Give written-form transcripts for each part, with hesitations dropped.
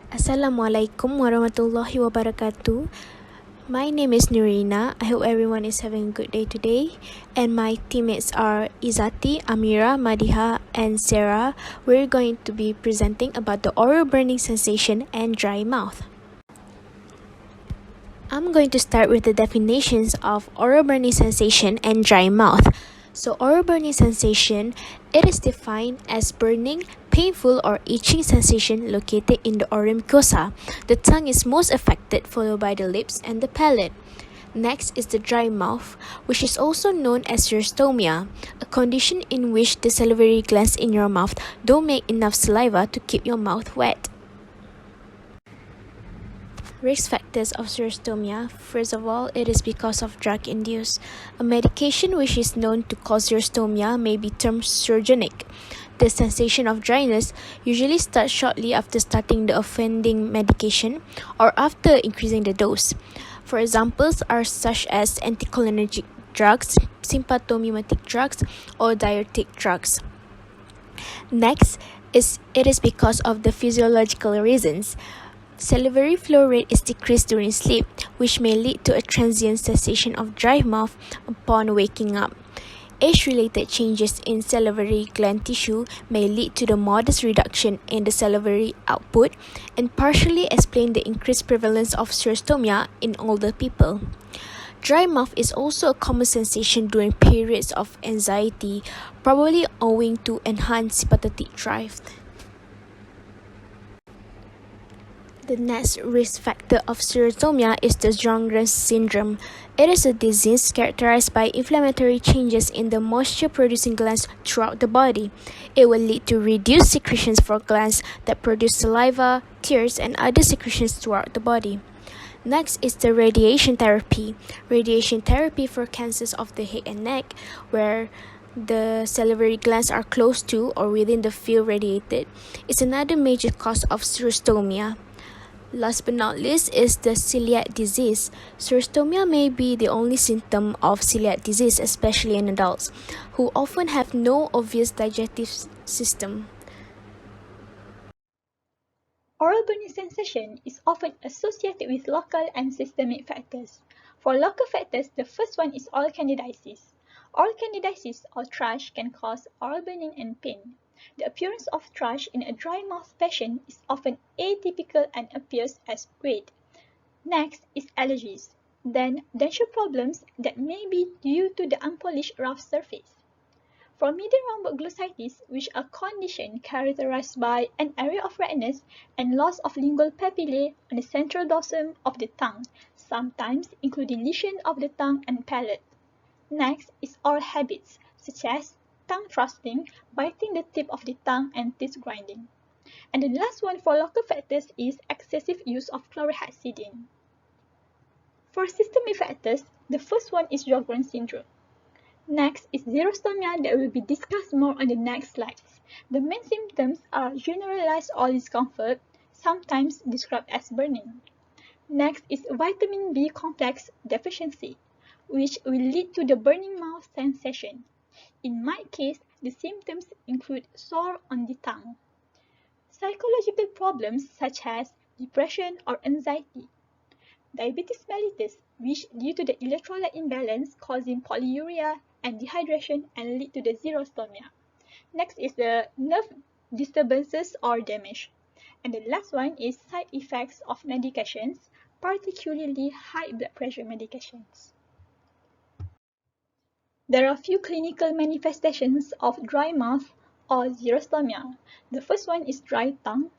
Assalamualaikum warahmatullahi wabarakatuh. My name is NURINA. I hope everyone is having a good day today. And my teammates are IZZATI, AMIRAH, MADIHAH, and Sarah. We're going to be presenting about the oral burning sensation and dry mouth. I'm going to start with the definitions of oral burning sensation and dry mouth. So oral burning sensation, it is defined as burning, painful or itching sensation located in the oral mucosa. The tongue is most affected, followed by the lips and the palate. Next is the dry mouth, which is also known as xerostomia, a condition in which the salivary glands in your mouth don't make enough saliva to keep your mouth wet. Risk factors of xerostomia. First of all, it is because of drug-induced. A medication which is known to cause xerostomia may be termed surgenic. The sensation of dryness usually starts shortly after starting the offending medication or after increasing the dose. For examples are such as anticholinergic drugs, sympathomimetic drugs, or diuretic drugs. Next, it is because of the physiological reasons. Salivary flow rate is decreased during sleep, which may lead to a transient cessation of dry mouth upon waking up. Age-related changes in salivary gland tissue may lead to the modest reduction in the salivary output and partially explain the increased prevalence of xerostomia in older people. Dry mouth is also a common sensation during periods of anxiety, probably owing to enhanced sympathetic drive. The next risk factor of xerostomia is the Sjögren's syndrome. It is a disease characterized by inflammatory changes in the moisture-producing glands throughout the body. It will lead to reduced secretions for glands that produce saliva, tears, and other secretions throughout the body. Next is the radiation therapy. Radiation therapy for cancers of the head and neck, where the salivary glands are close to or within the field radiated, is another major cause of xerostomia. Last but not least is the celiac disease. Xerostomia may be the only symptom of celiac disease, especially in adults, who often have no obvious digestive system. Oral burning sensation is often associated with local and systemic factors. For local factors, the first one is oral candidiasis. Oral candidiasis or thrush can cause oral burning and pain. The appearance of thrush in a dry mouth patient is often atypical and appears as weight. Next is allergies, then dental problems that may be due to the unpolished rough surface. For median rhomboid glossitis, which are a condition characterized by an area of redness and loss of lingual papillae on the central dorsum of the tongue, sometimes including lesion of the tongue and palate. Next is oral habits, such as tongue thrusting, biting the tip of the tongue, and teeth grinding. And the last one for local factors is excessive use of chlorhexidine. For systemic factors, the first one is Sjögren's syndrome. Next is xerostomia that will be discussed more on the next slides. The main symptoms are generalized oral discomfort, sometimes described as burning. Next is vitamin B complex deficiency, which will lead to the burning mouth sensation. In my case, the symptoms include sore on the tongue. Psychological problems such as depression or anxiety. Diabetes mellitus, which due to the electrolyte imbalance causing polyuria and dehydration and lead to the xerostomia. Next is the nerve disturbances or damage. And the last one is side effects of medications, particularly high blood pressure medications. There are few clinical manifestations of dry mouth or xerostomia. The first one is dry tongue.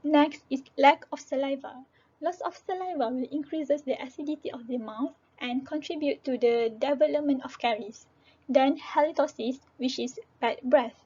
Next is lack of saliva. Loss of saliva will increases the acidity of the mouth and contribute to the development of caries. Then halitosis, which is bad breath.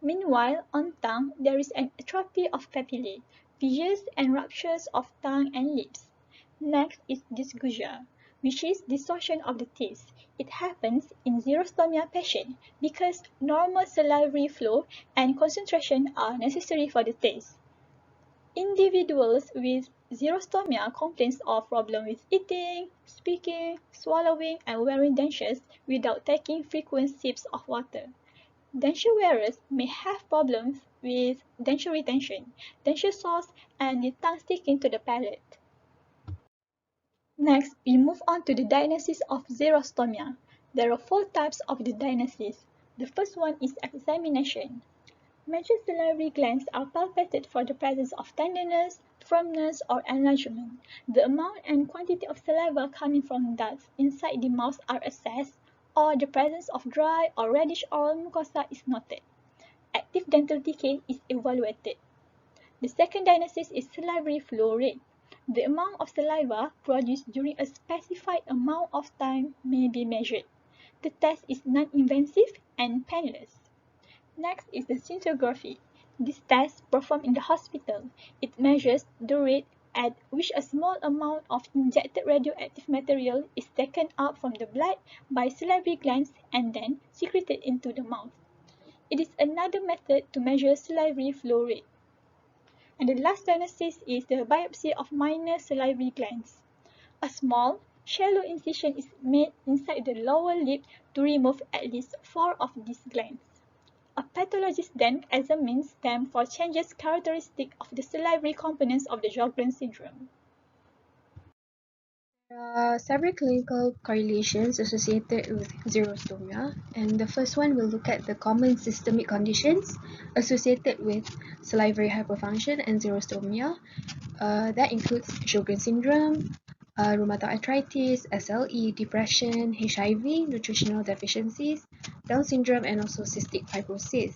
Meanwhile, on tongue, there is an atrophy of papillae, fissures and ruptures of tongue and lips. Next is dysgeusia, which is distortion of the taste. It happens in xerostomia patients because normal salivary flow and concentration are necessary for the taste. Individuals with xerostomia complain of problems with eating, speaking, swallowing, and wearing dentures without taking frequent sips of water. Denture wearers may have problems with denture retention, denture source, and the tongue sticking to the palate. Next, we move on to the diagnosis of xerostomia. There are four types of the diagnosis. The first one is examination. Major salivary glands are palpated for the presence of tenderness, firmness, or enlargement. The amount and quantity of saliva coming from ducts inside the mouth are assessed, or the presence of dry or reddish oral mucosa is noted. Active dental decay is evaluated. The second diagnosis is salivary flow rate. The amount of saliva produced during a specified amount of time may be measured. The test is non-invasive and painless. Next is the scintigraphy. This test, performed in the hospital, it measures the rate at which a small amount of injected radioactive material is taken out from the blood by salivary glands and then secreted into the mouth. It is another method to measure salivary flow rate. And the last diagnosis is the biopsy of minor salivary glands. A small, shallow incision is made inside the lower lip to remove at least 4 of these glands. A pathologist then examines them for changes characteristic of the salivary components of the Sjogren syndrome. There are several clinical correlations associated with xerostomia, and the first one will look at the common systemic conditions associated with salivary hyperfunction and xerostomia. That includes Sjogren syndrome, rheumatoid arthritis, SLE, depression, HIV, nutritional deficiencies, Down syndrome, and also cystic fibrosis.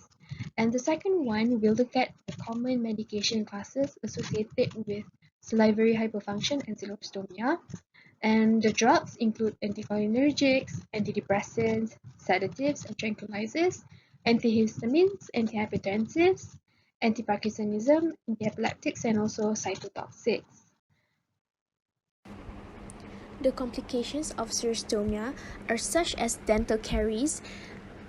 And the second one will look at the common medication classes associated with salivary hyperfunction and xerostomia. And the drugs include anticholinergics, antidepressants, sedatives and tranquilizers, antihistamines, antihypertensives, antiparkinsonism, antiepileptics, and also cytotoxics. The complications of xerostomia are such as dental caries,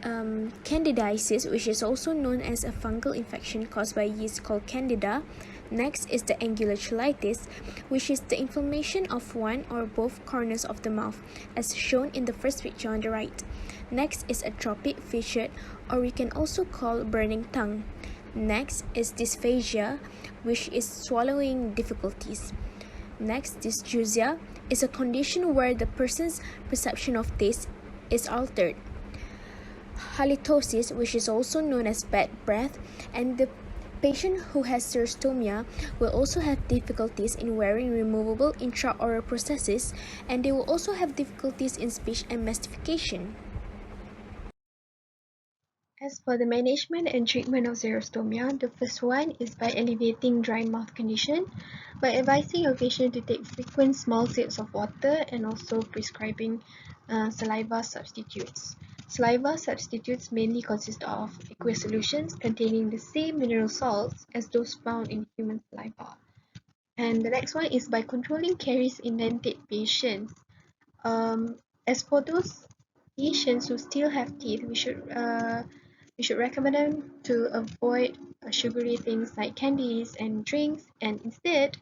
candidiasis, which is also known as a fungal infection caused by yeast called Candida. Next is the angular cheilitis, which is the inflammation of one or both corners of the mouth, as shown in the first picture on the right. Next is atrophic fissure, or we can also call burning tongue. Next is dysphagia, which is swallowing difficulties. Next, dysgeusia is a condition where the person's perception of taste is altered. Halitosis, which is also known as bad breath, and the patient who has xerostomia will also have difficulties in wearing removable intraoral prosthesis, and they will also have difficulties in speech and mastification. As for the management and treatment of xerostomia, the first one is by alleviating dry mouth condition, by advising your patient to take frequent small sips of water and also prescribing saliva substitutes. Saliva substitutes mainly consist of aqueous solutions containing the same mineral salts as those found in human saliva. And the next one is by controlling caries in dentate patients. As for those patients who still have teeth, we should recommend them to avoid sugary things like candies and drinks, and instead,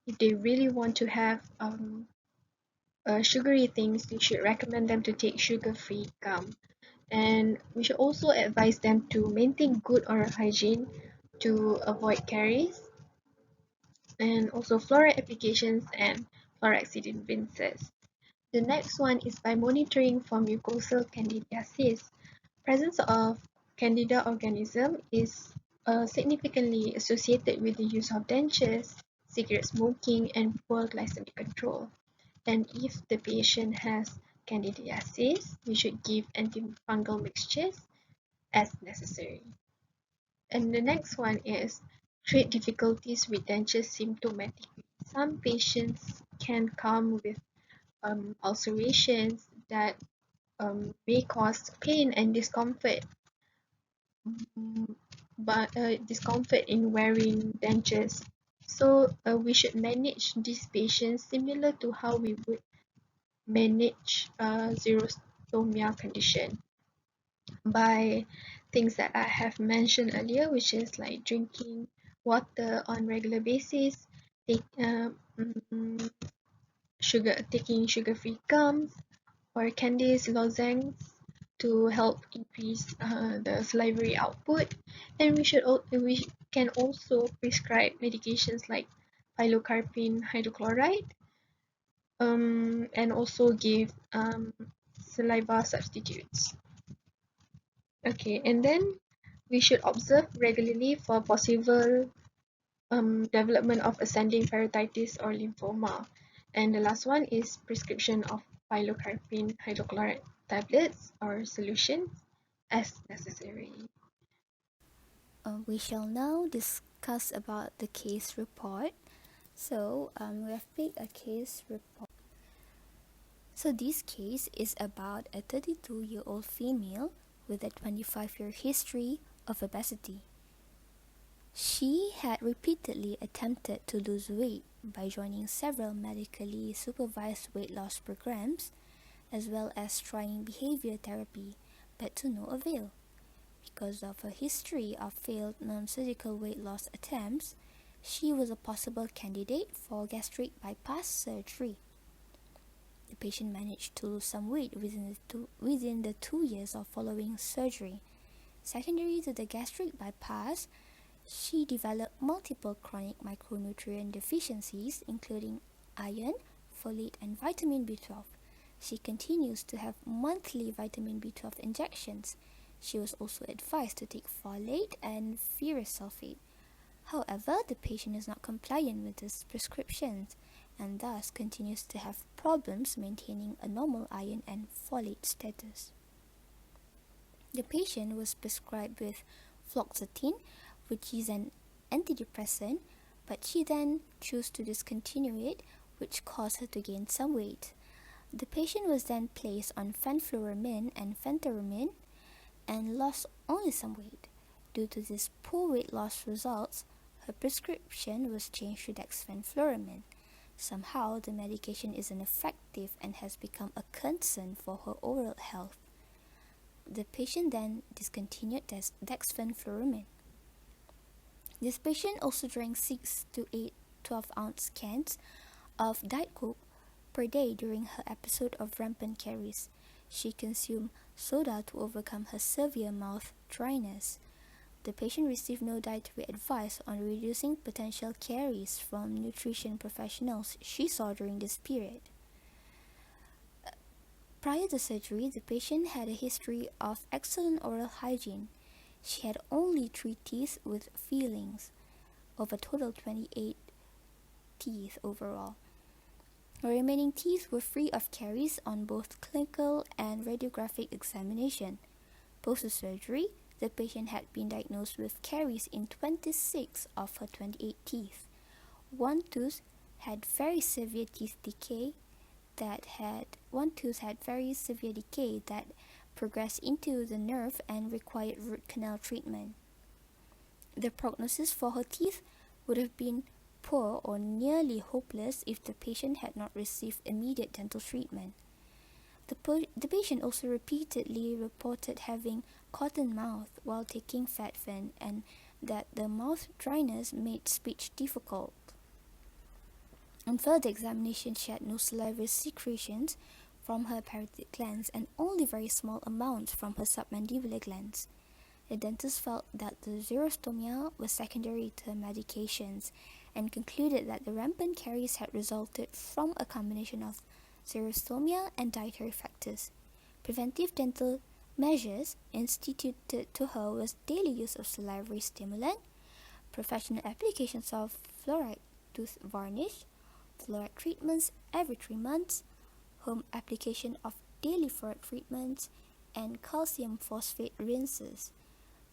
if they really want to have sugary things, we should recommend them to take sugar-free gum. And we should also advise them to maintain good oral hygiene to avoid caries, and also fluoride applications and fluoxetine rinses. The next one is by monitoring for mucosal candidiasis. Presence of Candida organism is significantly associated with the use of dentures, cigarette smoking, and poor glycemic control. And if the patient has candidiasis, we should give antifungal mixtures as necessary. And the next one is treat difficulties with dentures symptomatically. Some patients can come with ulcerations that may cause pain and discomfort, but discomfort in wearing dentures. So we should manage these patients similar to how we would manage xerostomia condition by things that I have mentioned earlier, which is like drinking water on regular basis, take, taking sugar-free gums or candies, lozenges, to help increase the salivary output. And we can also prescribe medications like pilocarpine hydrochloride, and also give saliva substitutes. Okay, and then we should observe regularly for possible development of ascending parathyroiditis or lymphoma. And the last one is prescription of pilocarpine hydrochloride tablets or solutions as necessary. We shall now discuss about the case report. So we have picked a case report. So this case is about a 32-year-old female with a 25-year history of obesity. She had repeatedly attempted to lose weight by joining several medically supervised weight loss programs, as well as trying behavior therapy, but to no avail. Because of her history of failed non-surgical weight loss attempts, she was a possible candidate for gastric bypass surgery. The patient managed to lose some weight within the 2 years of following surgery. Secondary to the gastric bypass, she developed multiple chronic micronutrient deficiencies, including iron, folate, and vitamin B12. She continues to have monthly vitamin B12 injections. She was also advised to take folate and ferrous sulfate. However, the patient is not compliant with these prescriptions and thus continues to have problems maintaining a normal iron and folate status. The patient was prescribed with fluoxetine, which is an antidepressant, but she then chose to discontinue it, which caused her to gain some weight. The patient was then placed on fenfluramine and phentermine and lost only some weight. Due to these poor weight loss results, her prescription was changed to dexfenfluramine. Somehow, the medication is ineffective and has become a concern for her oral health. The patient then discontinued dexfenfluramine. This patient also drank 6 to 8 12-ounce cans of Diet Coke per day during her episode of rampant caries. She consumed soda to overcome her severe mouth dryness. The patient received no dietary advice on reducing potential caries from nutrition professionals she saw during this period. Prior to surgery, the patient had a history of excellent oral hygiene. She had only 3 teeth with fillings, of a total 28 teeth overall. Her remaining teeth were free of caries on both clinical and radiographic examination. Post-surgery, the patient had been diagnosed with caries in 26 of her 28 teeth. One tooth had very severe decay that progressed into the nerve and required root canal treatment. The prognosis for her teeth would have been poor or nearly hopeless if the patient had not received immediate dental treatment. The patient also repeatedly reported having cotton mouth while taking Fadfen and that the mouth dryness made speech difficult. On further examination, she had no salivary secretions from her parotid glands and only very small amounts from her submandibular glands. The dentist felt that the xerostomia was secondary to her medications and concluded that the rampant caries had resulted from a combination of xerostomia and dietary factors. Preventive dental measures instituted to her was daily use of salivary stimulant, professional applications of fluoride tooth varnish, fluoride treatments every 3 months, home application of daily fluoride treatments, and calcium phosphate rinses.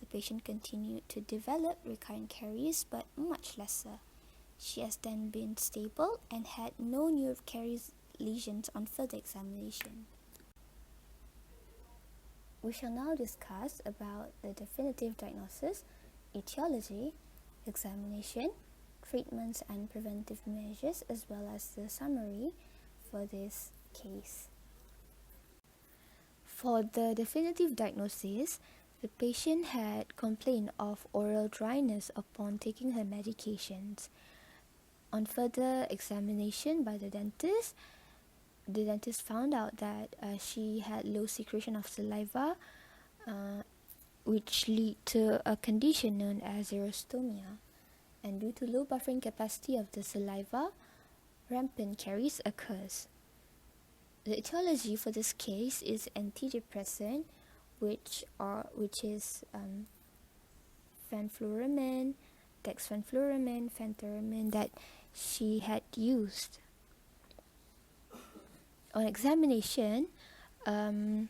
The patient continued to develop recurrent caries but much lesser. She has then been stable and had no new caries lesions on further examination. We shall now discuss about the definitive diagnosis, etiology, examination, treatments and preventive measures, as well as the summary for this case. For the definitive diagnosis, the patient had complained of oral dryness upon taking her medications. On further examination by the dentist, the dentist found out that she had low secretion of saliva, which lead to a condition known as xerostomia. And due to low buffering capacity of the saliva, rampant caries occurs. The etiology for this case is antidepressant, which is fenfluramine, dexfenfluramine, phentermine that she had used. On examination, for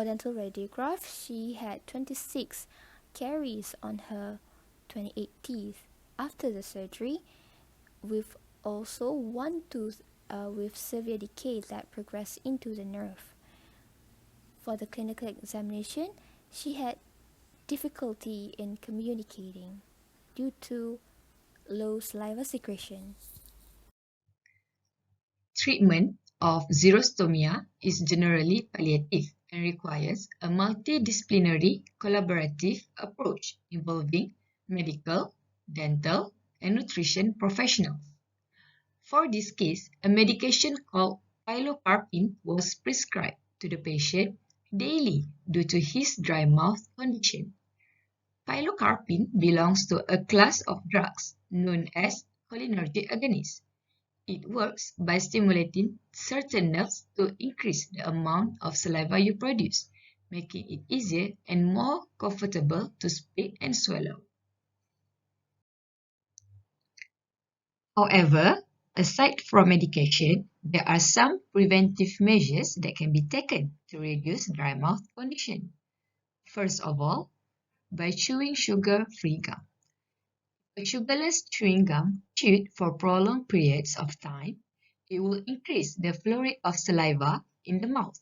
dental radiograph, she had 26 caries on her 28 teeth after the surgery, with also one tooth with severe decay that progressed into the nerve. For the clinical examination, she had difficulty in communicating due to low saliva secretion. Treatment of xerostomia is generally palliative and requires a multidisciplinary collaborative approach involving medical, dental, and nutrition professionals. For this case, a medication called pilocarpine was prescribed to the patient daily due to his dry mouth condition. Pilocarpine belongs to a class of drugs known as cholinergic agonists. It works by stimulating certain nerves to increase the amount of saliva you produce, making it easier and more comfortable to spit and swallow. However, aside from medication, there are some preventive measures that can be taken to reduce dry mouth condition. First of all, by chewing sugar-free gum. A sugarless chewing gum chewed for prolonged periods of time, it will increase the flow rate of saliva in the mouth.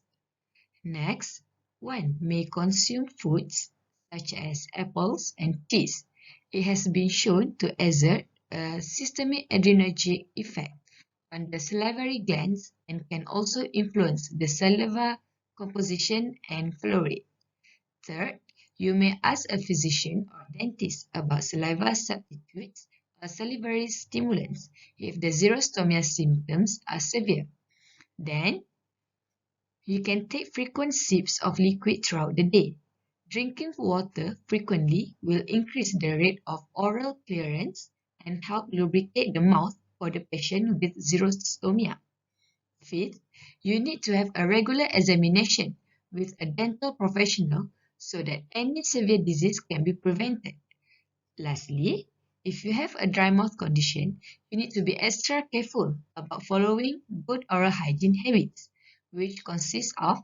Next, one may consume foods such as apples and cheese. It has been shown to exert a systemic adrenergic effect on the salivary glands and can also influence the saliva composition and flow rate. Third, you may ask a physician or dentist about saliva substitutes or salivary stimulants if the xerostomia symptoms are severe. Then, you can take frequent sips of liquid throughout the day. Drinking water frequently will increase the rate of oral clearance and help lubricate the mouth for the patient with xerostomia. Fifth, you need to have a regular examination with a dental professional so that any severe disease can be prevented. Lastly, if you have a dry mouth condition, you need to be extra careful about following good oral hygiene habits, which consists of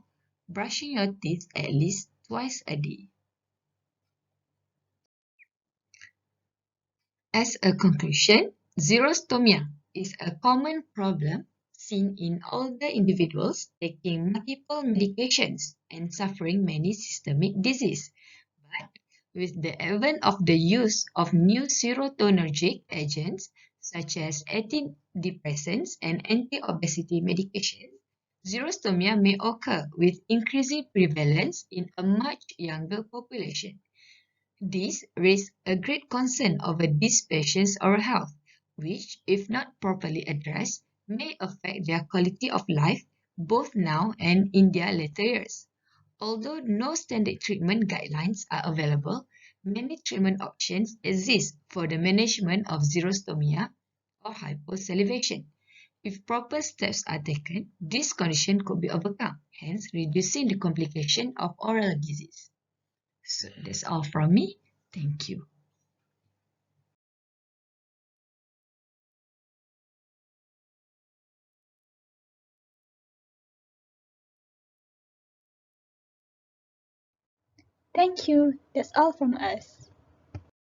brushing your teeth at least twice a day. As a conclusion, xerostomia is a common problem seen in older individuals taking multiple medications and suffering many systemic disease. But with the advent of the use of new serotonergic agents such as antidepressants and anti-obesity medications, xerostomia may occur with increasing prevalence in a much younger population. This raises a great concern over these patients' oral health, which, if not properly addressed, may affect their quality of life both now and in their later years. Although no standard treatment guidelines are available, many treatment options exist for the management of xerostomia or hyposalivation. If proper steps are taken, this condition could be overcome, hence reducing the complication of oral disease. So that's all from me. Thank you. Thank you. That's all from us.